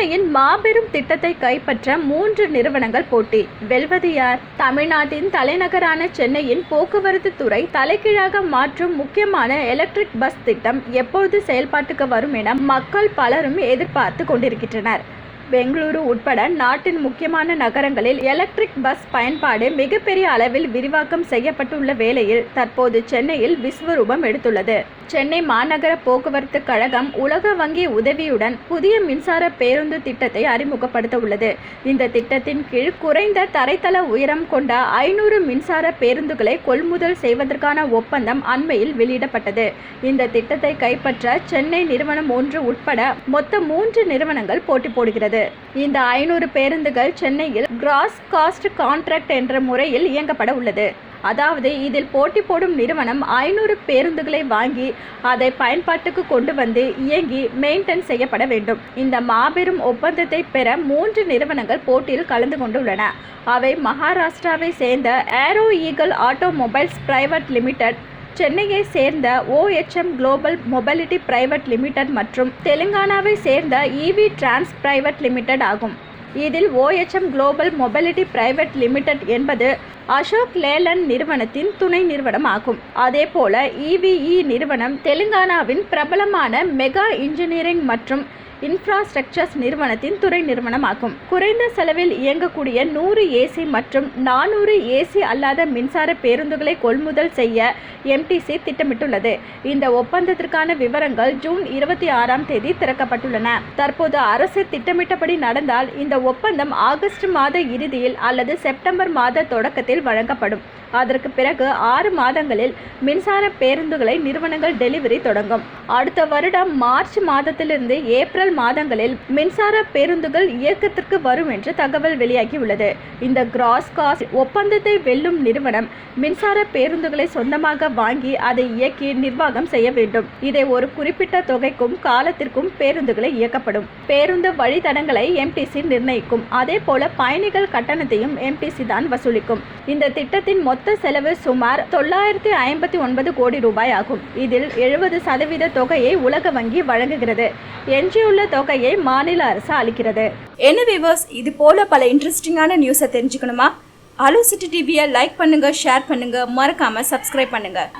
சென்னையின் மாபெரும் திட்டத்தை கைப்பற்ற 3 நிறுவனங்கள் போட்டி. வெல்வது யார்? தமிழ்நாட்டின் தலைநகரான சென்னையின் போக்குவரத்து துறை தலைகீழாக மாற்றும் முக்கியமான எலக்ட்ரிக் பஸ் திட்டம் எப்பொழுது செயல்பாட்டுக்கு வரும் என மக்கள் பலரும் எதிர்பார்த்து கொண்டிருக்கின்றனர். பெங்களூரு உட்பட நாட்டின் முக்கியமான நகரங்களில் எலக்ட்ரிக் பஸ் பயன்பாடு மிகப்பெரிய அளவில் விரிவாக்கம் செய்யப்பட்டுள்ள வேளையில் தற்போது சென்னையில் விஸ்வரூபம் எடுத்துள்ளது. சென்னை மாநகர போக்குவரத்து கழகம் உலக வங்கி உதவியுடன் புதிய மின்சார பேருந்து திட்டத்தை அறிமுகப்படுத்த உள்ளது. இந்த திட்டத்தின் கீழ் குறைந்த தரைத்தள உயரம் கொண்ட 500 மின்சார பேருந்துகளை கொள்முதல் செய்வதற்கான ஒப்பந்தம் அண்மையில் வெளியிடப்பட்டது. இந்த திட்டத்தை கைப்பற்ற சென்னை நிறுவனம் ஒன்று உட்பட மொத்தம் 3 நிறுவனங்கள் போட்டி போடுகிறது. இந்த 500 பேருந்துகள் சென்னையில் கிராஸ் காஸ்ட் கான்ட்ராக்ட் என்ற முறையில் இயங்கப்பட உள்ளது. அதாவது இதில் போட்டி போடும் நிறுவனம் 500 பேருந்துகளை வாங்கி அதை பயன்பாட்டுக்கு கொண்டு வந்து இயங்கி மெயின்டைன் செய்யப்பட வேண்டும். இந்த மாபெரும் ஒப்பந்தத்தை பெற 3 நிறுவனங்கள் போட்டியில் கலந்து கொண்டுள்ளன. அவை மகாராஷ்டிராவை சேர்ந்த aero eagle automobiles private limited, சென்னையை சேர்ந்த OHM global mobility private limited மற்றும் தெலுங்கானாவை சேர்ந்த EV டிரான்ஸ் பிரைவேட் லிமிடெட் ஆகும். இதில் OHM global mobility private limited என்பது அசோக் லேலண்ட் நிறுவனத்தின் துணை நிறுவனம் ஆகும். அதேபோல EVE நிறுவனம் தெலுங்கானாவின் பிரபலமான மெகா இன்ஜினியரிங் மற்றும் இன்ஃப்ராஸ்ட்ரக்சர்ஸ் நிறுவனத்தின் துணை நிறுவனம் ஆகும். குறைந்த செலவில் இயங்கக்கூடிய 100 AC மற்றும் 400 AC அல்லாத மின்சார பேருந்துகளை கொள்முதல் செய்ய MTC திட்டமிட்டுள்ளது. இந்த ஒப்பந்தத்திற்கான விவரங்கள் ஜூன் 26ஆம் தேதி திறக்கப்பட்டுள்ளன. தற்போது அரசு திட்டமிட்டபடி நடந்தால் இந்த ஒப்பந்தம் ஆகஸ்ட் மாத இறுதியில் அல்லது செப்டம்பர் மாத தொடக்கத்தில் வழங்கப்படும். அதற்கு பிறகு 6 மாதங்களில் மின்சார பேருந்துகளை நிறுவனங்கள் டெலிவரி தொடங்கும். அடுத்த வருடம் மார்ச் மாதத்திலிருந்து ஏப்ரல் மாதங்களில் மின்சார பேருந்துகள் இயக்கத்திற்கு வரும் என்று தகவல் வெளியாகியுள்ளது. இந்த கிராஸ் காஸ்ட் ஒப்பந்தத்தை வெல்லும் நிறுவனம் மின்சார பேருந்துகளை சொந்தமாக வாங்கி அதை இயக்கி நிர்வாகம் செய்ய வேண்டும். இதை ஒரு குறிப்பிட்ட தொகைக்கும் காலத்திற்கும் பேருந்துகளை இயக்கப்படும். பேருந்து வழித்தடங்களை MTC நிர்ணயிக்கும். அதே போல பயணிகள் கட்டணத்தையும் MTC தான் வசூலிக்கும். இந்த திட்டத்தின் மொத்த செலவு சுமார் 959 கோடி ரூபாய் ஆகும். இதில் 70% தொகையை உலக வங்கி வழங்குகிறது. எஞ்சியுள்ள தொகையை மாநில அரசு அளிக்கிறது. என்ன வியூவர்ஸ், இது போல பல இன்ட்ரெஸ்டிங்கான நியூஸை தெரிஞ்சுக்கணுமா? அலோ சிட்டி டிவியை லைக் பண்ணுங்க, ஷேர் பண்ணுங்க, மறக்காம சப்ஸ்கிரைப் பண்ணுங்க.